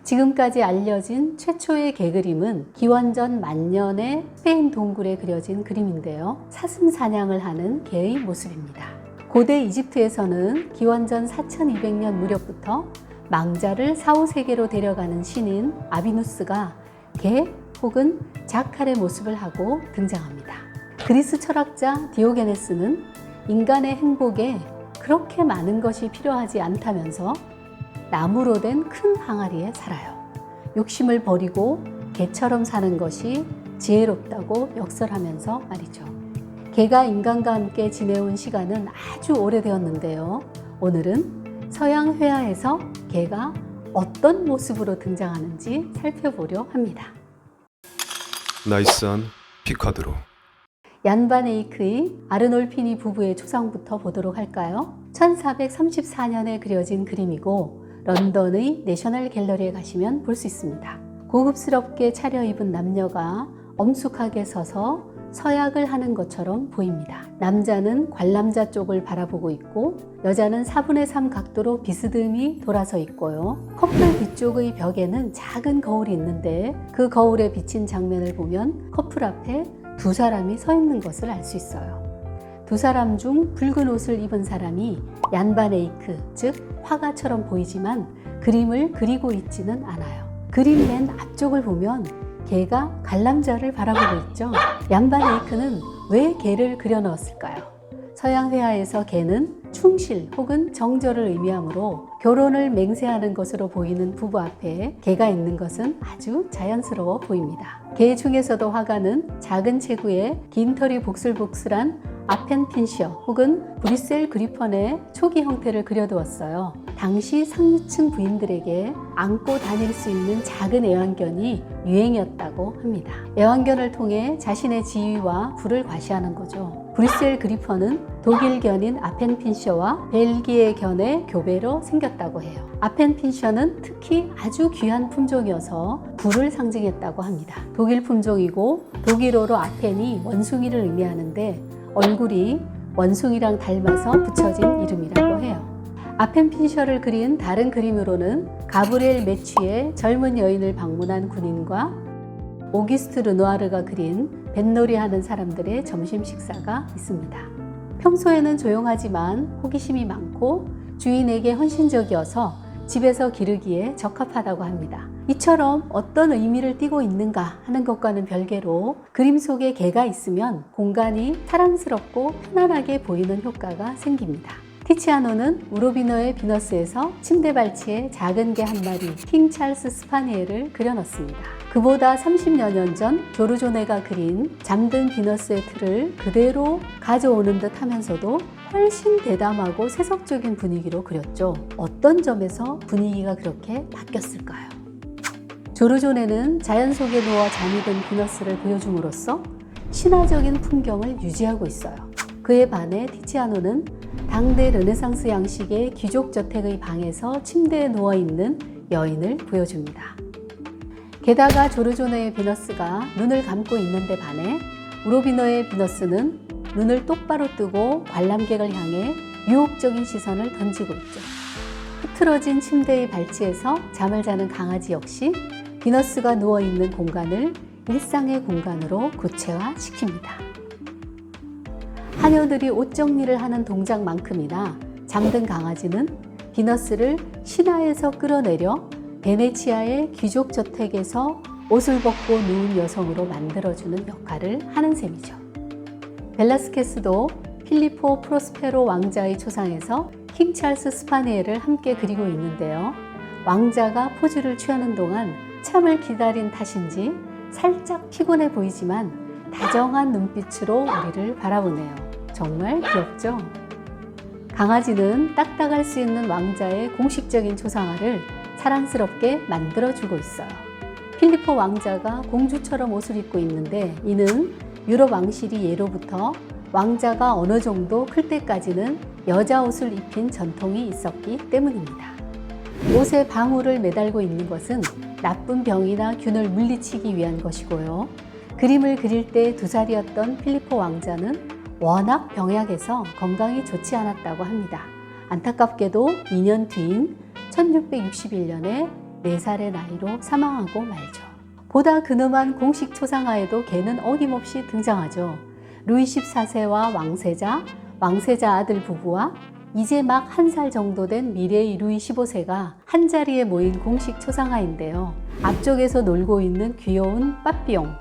지금까지 알려진 최초의 개 그림은 기원전 만년의 스페인 동굴에 그려진 그림인데요. 사슴 사냥을 하는 개의 모습입니다. 고대 이집트에서는 기원전 4200년 무렵부터 망자를 4, 5세계로 데려가는 신인 아비누스가 개 혹은 자칼의 모습을 하고 등장합니다. 그리스 철학자 디오게네스는 인간의 행복에 그렇게 많은 것이 필요하지 않다면서 나무로 된 큰 항아리에 살아요. 욕심을 버리고 개처럼 사는 것이 지혜롭다고 역설하면서 말이죠. 개가 인간과 함께 지내온 시간은 아주 오래되었는데요. 오늘은 서양 회화에서 개가 어떤 모습으로 등장하는지 살펴보려 합니다. 나이스한 피카드로. 얀 반 에이크의 아르놀피니 부부의 초상부터 보도록 할까요? 1434년에 그려진 그림이고 런던의 내셔널 갤러리에 가시면 볼 수 있습니다. 고급스럽게 차려입은 남녀가 엄숙하게 서서 서약을 하는 것처럼 보입니다. 남자는 관람자 쪽을 바라보고 있고 여자는 4분의 3 각도로 비스듬히 돌아서 있고요. 커플 뒤쪽의 벽에는 작은 거울이 있는데 그 거울에 비친 장면을 보면 커플 앞에 두 사람이 서 있는 것을 알 수 있어요. 두 사람 중 붉은 옷을 입은 사람이 얀 반 에이크, 즉 화가처럼 보이지만 그림을 그리고 있지는 않아요. 그림 맨 앞쪽을 보면 개가 관람자를 바라보고 있죠. 얀 반 에이크는 왜 개를 그려 넣었을까요? 서양 회화에서 개는 충실 혹은 정절을 의미하므로 결혼을 맹세하는 것으로 보이는 부부 앞에 개가 있는 것은 아주 자연스러워 보입니다. 개 중에서도 화가는 작은 체구에 긴 털이 복슬복슬한 아펜핀셔 혹은 브뤼셀 그리펀의 초기 형태를 그려두었어요. 당시 상류층 부인들에게 안고 다닐 수 있는 작은 애완견이 유행이었다고 합니다. 애완견을 통해 자신의 지위와 부를 과시하는 거죠. 브뤼셀 그리펀은 독일견인 아펜핀셔와 벨기에 견의 교배로 생겼다고 해요. 아펜핀셔는 특히 아주 귀한 품종이어서 부를 상징했다고 합니다. 독일 품종이고 독일어로 아펜이 원숭이를 의미하는데 얼굴이 원숭이랑 닮아서 붙여진 이름이라고 해요. 아펜핀셔를 그린 다른 그림으로는 가브리엘 메취의 젊은 여인을 방문한 군인과 오기스트 르누아르가 그린 뱃놀이하는 사람들의 점심 식사가 있습니다. 평소에는 조용하지만 호기심이 많고 주인에게 헌신적이어서 집에서 기르기에 적합하다고 합니다. 이처럼 어떤 의미를 띠고 있는가 하는 것과는 별개로 그림 속에 개가 있으면 공간이 사랑스럽고 편안하게 보이는 효과가 생깁니다. 티치아노는 우로비노의 비너스에서 침대 발치에 작은 개 한 마리 킹 찰스 스파니엘을 그려넣습니다. 그보다 30여 년 전 조르조네가 그린 잠든 비너스의 틀을 그대로 가져오는 듯 하면서도 훨씬 대담하고 세속적인 분위기로 그렸죠. 어떤 점에서 분위기가 그렇게 바뀌었을까요? 조르조네는 자연 속에 누워 잠이 든 비너스를 보여줌으로써 신화적인 풍경을 유지하고 있어요. 그에 반해 티치아노는 당대 르네상스 양식의 귀족 저택의 방에서 침대에 누워있는 여인을 보여줍니다. 게다가 조르조네의 비너스가 눈을 감고 있는데 반해 우로비노의 비너스는 눈을 똑바로 뜨고 관람객을 향해 유혹적인 시선을 던지고 있죠. 흐트러진 침대의 발치에서 잠을 자는 강아지 역시 비너스가 누워있는 공간을 일상의 공간으로 구체화시킵니다. 하녀들이 옷 정리를 하는 동작만큼이나 잠든 강아지는 비너스를 신화에서 끌어내려 베네치아의 귀족 저택에서 옷을 벗고 누운 여성으로 만들어주는 역할을 하는 셈이죠. 벨라스케스도 필리포 프로스페로 왕자의 초상에서 킹 찰스 스파니엘을 함께 그리고 있는데요. 왕자가 포즈를 취하는 동안 참을 기다린 탓인지 살짝 피곤해 보이지만 다정한 눈빛으로 우리를 바라보네요. 정말 귀엽죠? 강아지는 딱딱할 수 있는 왕자의 공식적인 초상화를 사랑스럽게 만들어주고 있어요. 필리포 왕자가 공주처럼 옷을 입고 있는데 이는 유럽 왕실이 예로부터 왕자가 어느 정도 클 때까지는 여자 옷을 입힌 전통이 있었기 때문입니다. 옷에 방울을 매달고 있는 것은 나쁜 병이나 균을 물리치기 위한 것이고요. 그림을 그릴 때 2살이었던 필리포 왕자는 워낙 병약해서 건강이 좋지 않았다고 합니다. 안타깝게도 2년 뒤인 1661년에 4살의 나이로 사망하고 말죠. 보다 근엄한 공식 초상화에도 개는 어김없이 등장하죠. 루이 14세와 왕세자 아들 부부와 이제 막 1살 정도 된 미래의 루이 15세가 한자리에 모인 공식 초상화인데요. 앞쪽에서 놀고 있는 귀여운 빠삐용,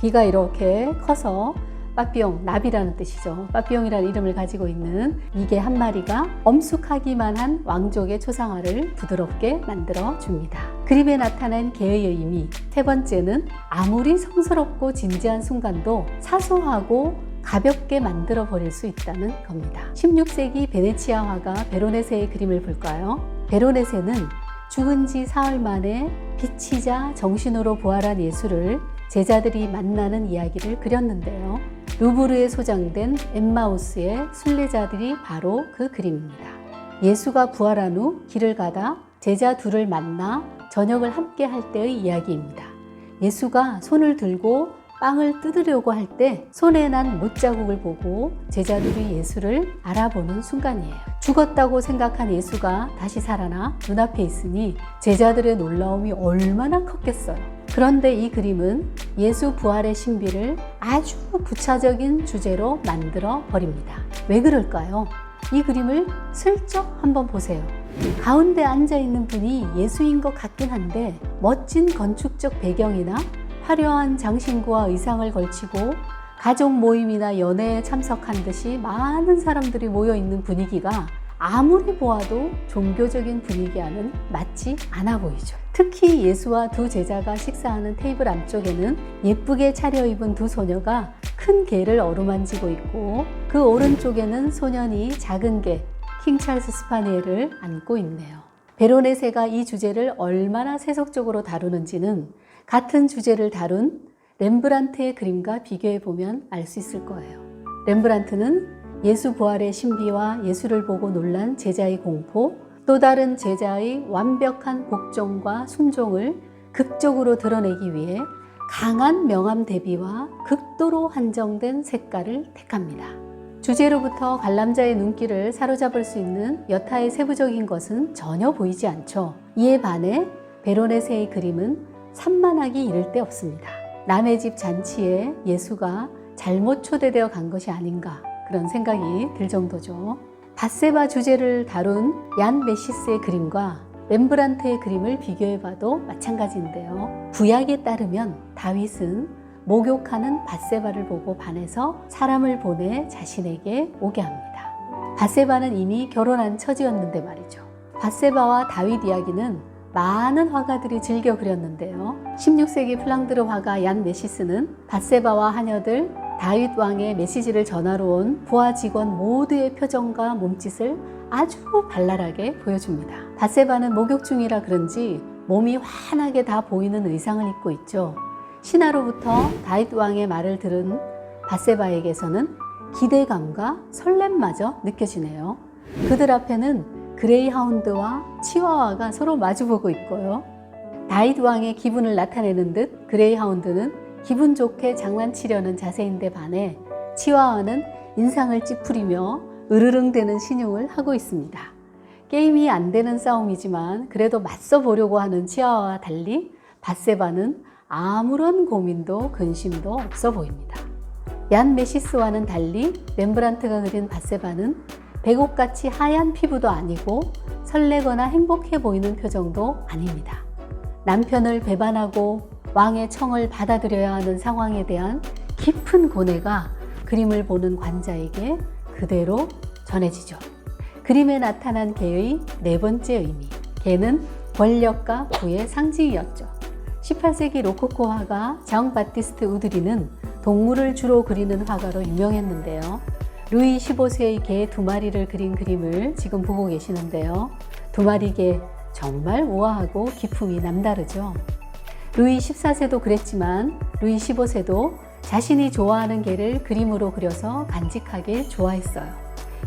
귀가 이렇게 커서 빠삐용, 나비라는 뜻이죠. 빠삐용이라는 이름을 가지고 있는 이게 한 마리가 엄숙하기만 한 왕족의 초상화를 부드럽게 만들어 줍니다. 그림에 나타난 개의 의미, 세 번째는 아무리 성스럽고 진지한 순간도 사소하고 가볍게 만들어 버릴 수 있다는 겁니다. 16세기 베네치아 화가 베로네세의 그림을 볼까요? 베로네세는 죽은 지 사흘 만에 빛이자 정신으로 부활한 예수를 제자들이 만나는 이야기를 그렸는데요. 루브르에 소장된 엠마우스의 순례자들이 바로 그 그림입니다. 예수가 부활한 후 길을 가다 제자 둘을 만나 저녁을 함께 할 때의 이야기입니다. 예수가 손을 들고 빵을 뜯으려고 할 때 손에 난 못자국을 보고 제자들이 예수를 알아보는 순간이에요. 죽었다고 생각한 예수가 다시 살아나 눈앞에 있으니 제자들의 놀라움이 얼마나 컸겠어요. 그런데 이 그림은 예수 부활의 신비를 아주 부차적인 주제로 만들어 버립니다. 왜 그럴까요? 이 그림을 슬쩍 한번 보세요. 가운데 앉아있는 분이 예수인 것 같긴 한데 멋진 건축적 배경이나 화려한 장신구와 의상을 걸치고 가족 모임이나 연회에 참석한 듯이 많은 사람들이 모여있는 분위기가 아무리 보아도 종교적인 분위기와는 맞지 않아 보이죠. 특히 예수와 두 제자가 식사하는 테이블 앞쪽에는 예쁘게 차려입은 두 소녀가 큰 개를 어루만지고 있고 그 오른쪽에는 소년이 작은 개, 킹 찰스 스파니엘을 안고 있네요. 베로네세가 이 주제를 얼마나 세속적으로 다루는지는 같은 주제를 다룬 렘브란트의 그림과 비교해 보면 알 수 있을 거예요. 렘브란트는 예수 부활의 신비와 예수를 보고 놀란 제자의 공포, 또 다른 제자의 완벽한 복종과 순종을 극적으로 드러내기 위해 강한 명암 대비와 극도로 한정된 색깔을 택합니다. 주제로부터 관람자의 눈길을 사로잡을 수 있는 여타의 세부적인 것은 전혀 보이지 않죠. 이에 반해 베로네세의 그림은 산만하기 이를 데 없습니다. 남의 집 잔치에 예수가 잘못 초대되어 간 것이 아닌가 그런 생각이 들 정도죠. 밧세바 주제를 다룬 얀 메시스의 그림과 렘브란트의 그림을 비교해봐도 마찬가지인데요. 구약에 따르면 다윗은 목욕하는 밧세바를 보고 반해서 사람을 보내 자신에게 오게 합니다. 밧세바는 이미 결혼한 처지였는데 말이죠. 밧세바와 다윗 이야기는 많은 화가들이 즐겨 그렸는데요. 16세기 플랑드르 화가 얀 메시스는 밧세바와 하녀들, 다윗 왕의 메시지를 전하러 온 부하 직원 모두의 표정과 몸짓을 아주 발랄하게 보여줍니다. 밧세바는 목욕 중이라 그런지 몸이 환하게 다 보이는 의상을 입고 있죠. 신하로부터 다윗 왕의 말을 들은 밧세바에게서는 기대감과 설렘마저 느껴지네요. 그들 앞에는 그레이하운드와 치와와가 서로 마주보고 있고요. 다윗 왕의 기분을 나타내는 듯 그레이하운드는 기분 좋게 장난치려는 자세인데 반해 치와와는 인상을 찌푸리며 으르릉대는 신용을 하고 있습니다. 게임이 안 되는 싸움이지만 그래도 맞서 보려고 하는 치와와와 달리 밧세바는 아무런 고민도 근심도 없어 보입니다. 얀 메시스와는 달리 렘브란트가 그린 밧세바는 백옥같이 하얀 피부도 아니고 설레거나 행복해 보이는 표정도 아닙니다. 남편을 배반하고 왕의 청을 받아들여야 하는 상황에 대한 깊은 고뇌가 그림을 보는 관자에게 그대로 전해지죠. 그림에 나타난 개의 네 번째 의미, 개는 권력과 부의 상징이었죠. 18세기 로코코 화가 장 바티스트 우드리는 동물을 주로 그리는 화가로 유명했는데요. 루이 15세의 개 2마리를 그린 그림을 지금 보고 계시는데요. 2마리 개 정말 우아하고 기품이 남다르죠. 루이 14세도 그랬지만 루이 15세도 자신이 좋아하는 개를 그림으로 그려서 간직하길 좋아했어요.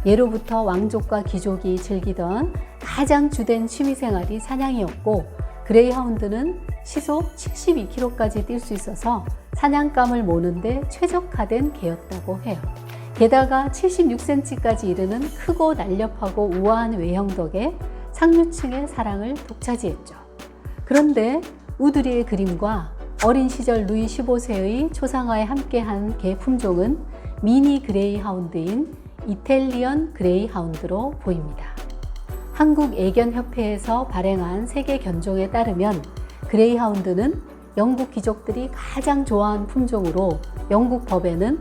예로부터 왕족과 귀족이 즐기던 가장 주된 취미생활이 사냥이었고 그레이하운드는 시속 72km까지 뛸 수 있어서 사냥감을 모는데 최적화된 개였다고 해요. 게다가 76cm까지 이르는 크고 날렵하고 우아한 외형 덕에 상류층의 사랑을 독차지했죠. 그런데 우드리의 그림과 어린 시절 루이 15세의 초상화에 함께한 개 품종은 미니 그레이하운드인 이탈리언 그레이하운드로 보입니다. 한국애견협회에서 발행한 세계 견종에 따르면 그레이하운드는 영국 귀족들이 가장 좋아하는 품종으로 영국 법에는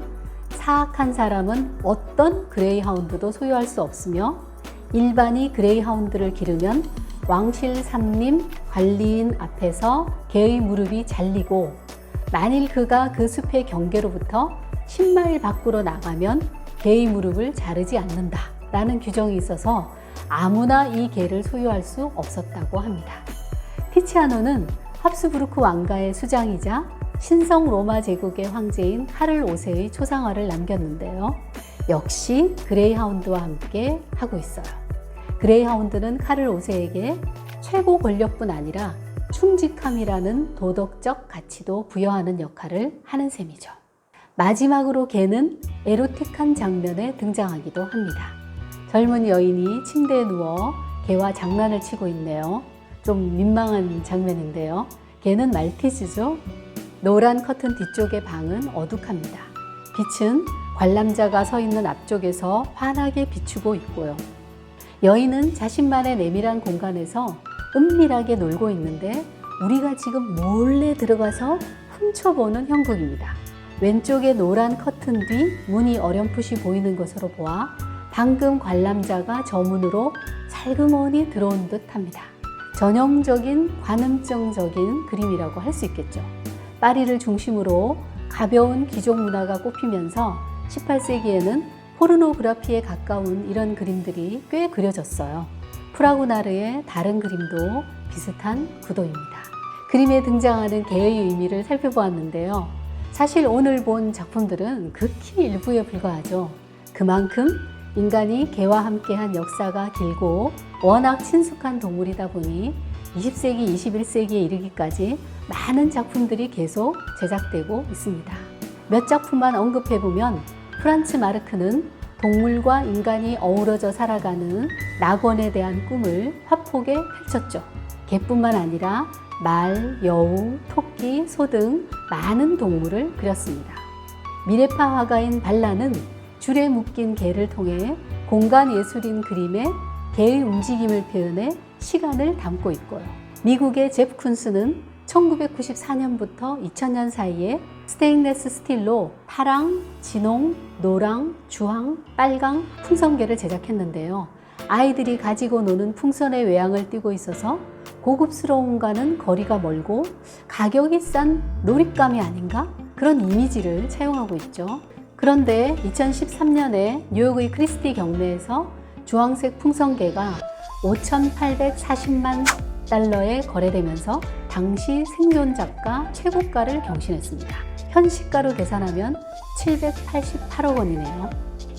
사악한 사람은 어떤 그레이하운드도 소유할 수 없으며 일반이 그레이하운드를 기르면 왕실 삼림 관리인 앞에서 개의 무릎이 잘리고 만일 그가 그 숲의 경계로부터 10마일 밖으로 나가면 개의 무릎을 자르지 않는다 라는 규정이 있어서 아무나 이 개를 소유할 수 없었다고 합니다. 티치아노는 합스부르크 왕가의 수장이자 신성 로마 제국의 황제인 카를 5세의 초상화를 남겼는데요. 역시 그레이하운드와 함께 하고 있어요. 그레이하운드는 카를 5세에게 최고 권력뿐 아니라 충직함이라는 도덕적 가치도 부여하는 역할을 하는 셈이죠. 마지막으로 개는 에로틱한 장면에 등장하기도 합니다. 젊은 여인이 침대에 누워 개와 장난을 치고 있네요. 좀 민망한 장면인데요. 개는 말티즈죠. 노란 커튼 뒤쪽의 방은 어둑합니다. 빛은 관람자가 서 있는 앞쪽에서 환하게 비추고 있고요. 여인은 자신만의 내밀한 공간에서 은밀하게 놀고 있는데 우리가 지금 몰래 들어가서 훔쳐보는 형국입니다. 왼쪽의 노란 커튼 뒤 문이 어렴풋이 보이는 것으로 보아 방금 관람자가 저 문으로 살그머니 들어온 듯 합니다. 전형적인 관음증적인 그림이라고 할 수 있겠죠. 파리를 중심으로 가벼운 귀족 문화가 꼽히면서 18세기에는 포르노그래피에 가까운 이런 그림들이 꽤 그려졌어요. 프라그나르의 다른 그림도 비슷한 구도입니다. 그림에 등장하는 개의 의미를 살펴보았는데요. 사실 오늘 본 작품들은 극히 일부에 불과하죠. 그만큼 인간이 개와 함께한 역사가 길고 워낙 친숙한 동물이다 보니 20세기, 21세기에 이르기까지 많은 작품들이 계속 제작되고 있습니다. 몇 작품만 언급해보면 프란츠 마르크는 동물과 인간이 어우러져 살아가는 낙원에 대한 꿈을 화폭에 펼쳤죠. 개뿐만 아니라 말, 여우, 토끼, 소 등 많은 동물을 그렸습니다. 미래파 화가인 발라는 줄에 묶인 개를 통해 공간 예술인 그림에 개의 움직임을 표현해 시간을 담고 있고요. 미국의 제프 쿤스는 1994년부터 2000년 사이에 스테인레스 스틸로 파랑, 진홍, 노랑, 주황, 빨강 풍선개를 제작했는데요. 아이들이 가지고 노는 풍선의 외양을 띠고 있어서 고급스러움과는 거리가 멀고 가격이 싼 놀잇감이 아닌가? 그런 이미지를 차용하고 있죠. 그런데 2013년에 뉴욕의 크리스티 경매에서 주황색 풍선개가 5,840만 달러에 거래되면서 당시 생존작가 최고가를 경신했습니다. 현시가로 계산하면 788억 원이네요.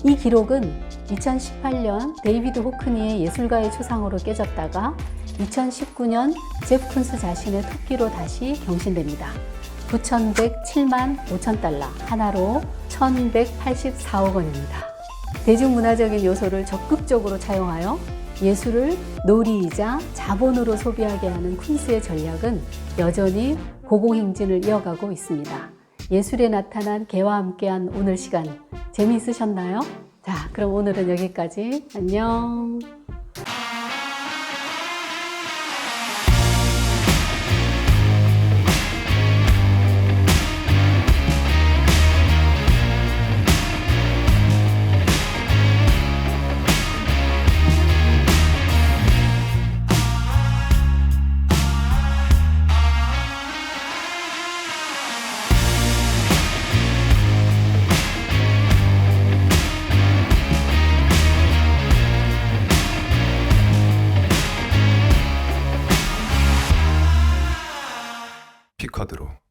이 기록은 2018년 데이비드 호크니의 예술가의 초상으로 깨졌다가 2019년 제프 쿤스 자신의 토끼로 다시 경신됩니다. 9,107만 5천 달러, 하나로 1,184억 원입니다. 대중문화적인 요소를 적극적으로 차용하여 예술을 놀이이자 자본으로 소비하게 하는 쿤스의 전략은 여전히 고공행진을 이어가고 있습니다. 예술에 나타난 개와 함께한 오늘 시간 재미있으셨나요? 자, 그럼 오늘은 여기까지. 안녕. 피카드로